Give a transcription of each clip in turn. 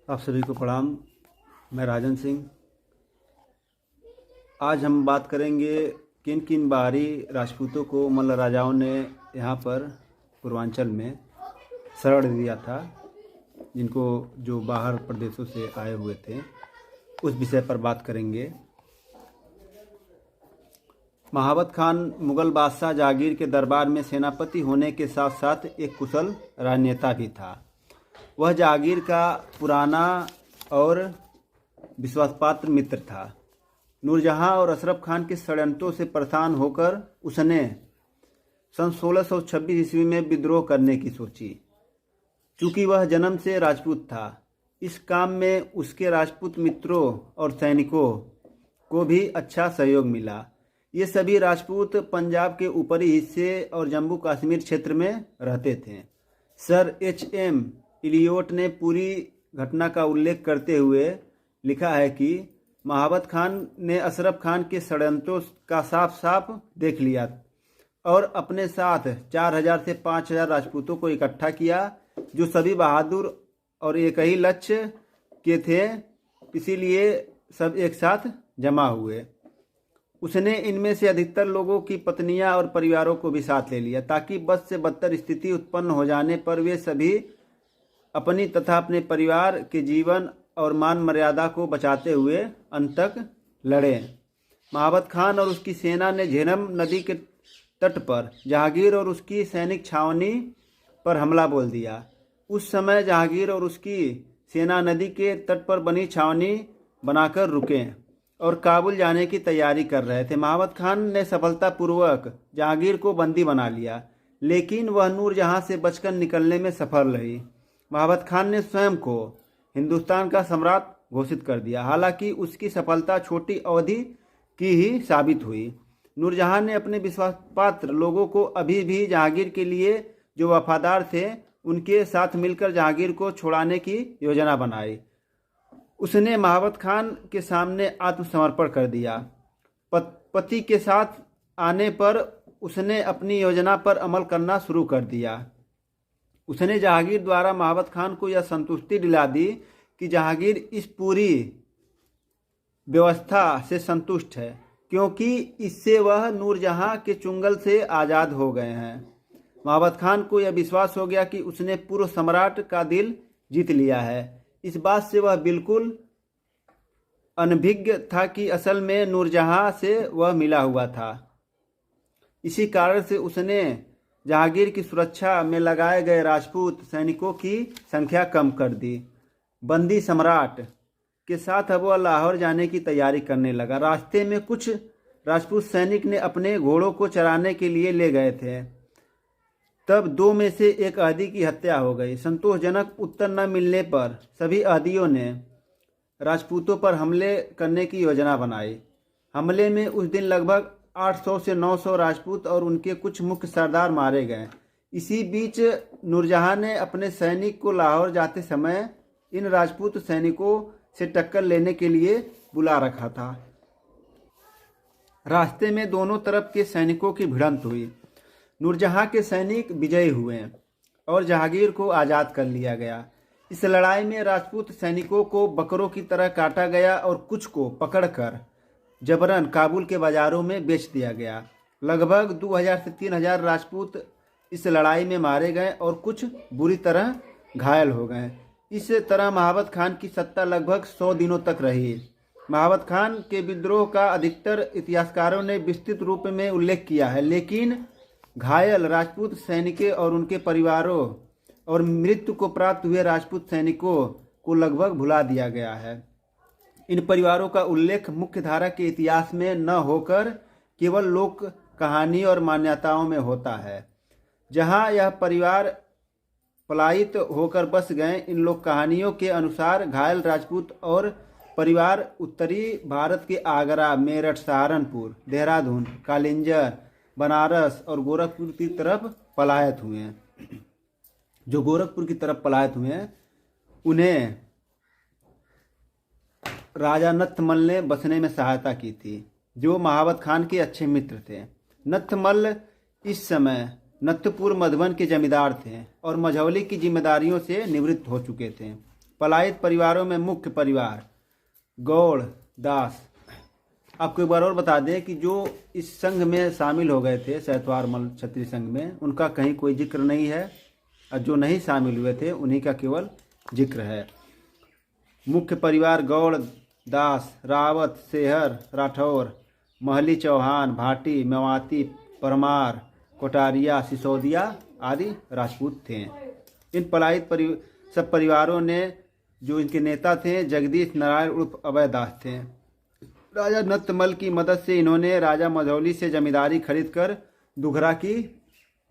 आप सभी को प्रणाम। मैं राजन सिंह। आज हम बात करेंगे किन किन बाहरी राजपूतों को मल्ल राजाओं ने यहाँ पर पूर्वांचल में शरण दिया था, जिनको जो बाहर प्रदेशों से आए हुए थे, उस विषय पर बात करेंगे। महाबत खान मुगल बादशाह जहांगीर के दरबार में सेनापति होने के साथ साथ एक कुशल राजनेता भी था। वह जहांगीर का पुराना और विश्वासपात्र मित्र था। नूरजहां और अशरफ खान के षड्यंत्रों से परेशान होकर उसने सन 1626 ईस्वी में विद्रोह करने की सोची। चूंकि वह जन्म से राजपूत था, इस काम में उसके राजपूत मित्रों और सैनिकों को भी अच्छा सहयोग मिला। ये सभी राजपूत पंजाब के ऊपरी हिस्से और जम्मू कश्मीर क्षेत्र में रहते थे। Sir H.M. इलियोट ने पूरी घटना का उल्लेख करते हुए लिखा है कि महाबत खान ने अशरफ खान के षड्यंत्रों का साफ साफ देख लिया और अपने साथ 4000 से 5000 राजपूतों को इकट्ठा किया, जो सभी बहादुर और एक ही लक्ष्य के थे। इसीलिए सब एक साथ जमा हुए। उसने इनमें से अधिकतर लोगों की पत्नियां और परिवारों को भी साथ ले लिया, ताकि बद से बदतर स्थिति उत्पन्न हो जाने पर वे सभी अपनी तथा अपने परिवार के जीवन और मान मर्यादा को बचाते हुए अंत तक लड़े। महाबत खान और उसकी सेना ने झेलम नदी के तट पर जहांगीर और उसकी सैनिक छावनी पर हमला बोल दिया। उस समय जहांगीर और उसकी सेना नदी के तट पर बनी छावनी बनाकर रुके और काबुल जाने की तैयारी कर रहे थे। महाबत खान ने सफलतापूर्वक जहांगीर को बंदी बना लिया, लेकिन वह नूरजहां से बचकर निकलने में सफल रही। महाबत खान ने स्वयं को हिंदुस्तान का सम्राट घोषित कर दिया। हालांकि उसकी सफलता छोटी अवधि की ही साबित हुई। नूरजहां ने अपने विश्वासपात्र लोगों को अभी भी जहांगीर के लिए जो वफादार थे, उनके साथ मिलकर जहांगीर को छुड़ाने की योजना बनाई। उसने महाबत खान के सामने आत्मसमर्पण कर दिया। पति के साथ आने पर उसने अपनी योजना पर अमल करना शुरू कर दिया। उसने जहांगीर द्वारा महाबत खान को यह संतुष्टि दिला दी कि जहांगीर इस पूरी व्यवस्था से संतुष्ट है, क्योंकि इससे वह नूरजहां के चुंगल से आज़ाद हो गए हैं। महाबत खान को यह विश्वास हो गया कि उसने पूर्व सम्राट का दिल जीत लिया है। इस बात से वह बिल्कुल अनभिज्ञ था कि असल में नूरजहां से वह मिला हुआ था। इसी कारण से उसने जहांगीर की सुरक्षा में लगाए गए राजपूत सैनिकों की संख्या कम कर दी। बंदी सम्राट के साथ अब वह लाहौर जाने की तैयारी करने लगा। रास्ते में कुछ राजपूत सैनिक ने अपने घोड़ों को चराने के लिए ले गए थे। तब दो में से एक अहदी की हत्या हो गई। संतोषजनक उत्तर न मिलने पर सभी अहदियों ने राजपूतों पर हमले करने की योजना बनाई। हमले में उस दिन लगभग 800 से 900 राजपूत और उनके कुछ मुख्य सरदार मारे गए। इसी बीच नूरजहां ने अपने सैनिक को लाहौर जाते समय इन राजपूत सैनिकों से टक्कर लेने के लिए बुला रखा था। रास्ते में दोनों तरफ के सैनिकों की भिड़ंत हुई। नूरजहां के सैनिक विजयी हुए और जहांगीर को आज़ाद कर लिया गया। इस लड़ाई में राजपूत सैनिकों को बकरों की तरह काटा गया और कुछ को पकड़कर जबरन काबुल के बाजारों में बेच दिया गया। लगभग 2000 से 3000 राजपूत इस लड़ाई में मारे गए और कुछ बुरी तरह घायल हो गए। इस तरह महाबत खान की सत्ता लगभग 100 दिनों तक रही। महाबत खान के विद्रोह का अधिकतर इतिहासकारों ने विस्तृत रूप में उल्लेख किया है, लेकिन घायल राजपूत सैनिकों और उनके परिवारों और मृत्यु को प्राप्त हुए राजपूत सैनिकों को लगभग भुला दिया गया है। इन परिवारों का उल्लेख मुख्य धारा के इतिहास में न होकर केवल लोक कहानी और मान्यताओं में होता है। जहां यह परिवार पलायित होकर बस गए, इन लोक कहानियों के अनुसार घायल राजपूत और परिवार उत्तरी भारत के आगरा, मेरठ, सहारनपुर, देहरादून, कालिंजर, बनारस और गोरखपुर की तरफ पलायत हुए हैं। जो गोरखपुर की तरफ पलायत हुए हैं, उन्हें राजा नत्थमल ने बसने में सहायता की थी, जो महाबत खान के अच्छे मित्र थे। नत्थमल इस समय नत्थपुर मधुबन के जमींदार थे और मझौली की जिम्मेदारियों से निवृत्त हो चुके थे। पलायित परिवारों में मुख्य परिवार गौड़ दास। आपको एक बार और बता दें कि जो इस संघ में शामिल हो गए थे सैतवार मल्ल क्षत्रिय संघ में, उनका कहीं कोई जिक्र नहीं है, और जो नहीं शामिल हुए थे उन्हीं का केवल जिक्र है। मुख्य परिवार गौड़ दास, रावत, सेहर, राठौर, महली, चौहान, भाटी, मेवाती, परमार, कोटारिया, सिसोदिया आदि राजपूत थे। इन पलायित सब परिवारों ने जो इनके नेता थे जगदीश नारायण उर्फ अभय दास थे। राजा नत्तमल की मदद से इन्होंने राजा मझौली से जमींदारी खरीदकर दुघरा की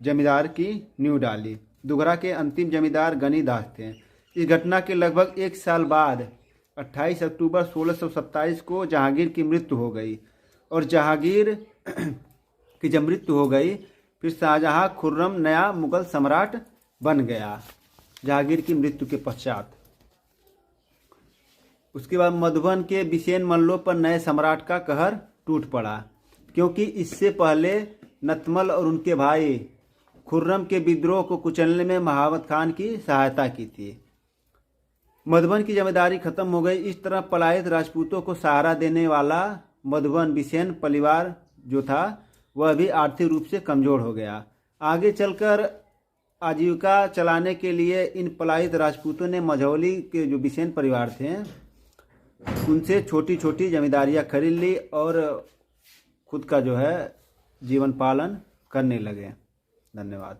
जमींदार की नींव डाली। दुघरा के अंतिम जमींदार गनी दास थे। इस घटना के लगभग एक साल बाद 28 अक्टूबर 1627 को जहांगीर की मृत्यु हो गई, और जहांगीर की जब मृत्यु हो गई फिर शाहजहां खुर्रम नया मुगल सम्राट बन गया जहांगीर की मृत्यु के पश्चात। उसके बाद मधुबन के बिसेन मल्लों पर नए सम्राट का कहर टूट पड़ा, क्योंकि इससे पहले नतमल और उनके भाई खुर्रम के विद्रोह को कुचलने में महावत खान की सहायता की थी। मधुबन की जमींदारी खत्म हो गई। इस तरह पलायित राजपूतों को सहारा देने वाला मधुबन बिसेन परिवार जो था वह भी आर्थिक रूप से कमजोर हो गया। आगे चलकर आजीविका चलाने के लिए इन पलायित राजपूतों ने मझौली के जो बिसेन परिवार थे उनसे छोटी छोटी जमींदारियां खरीद ली और खुद का जो है जीवन पालन करने लगे। धन्यवाद।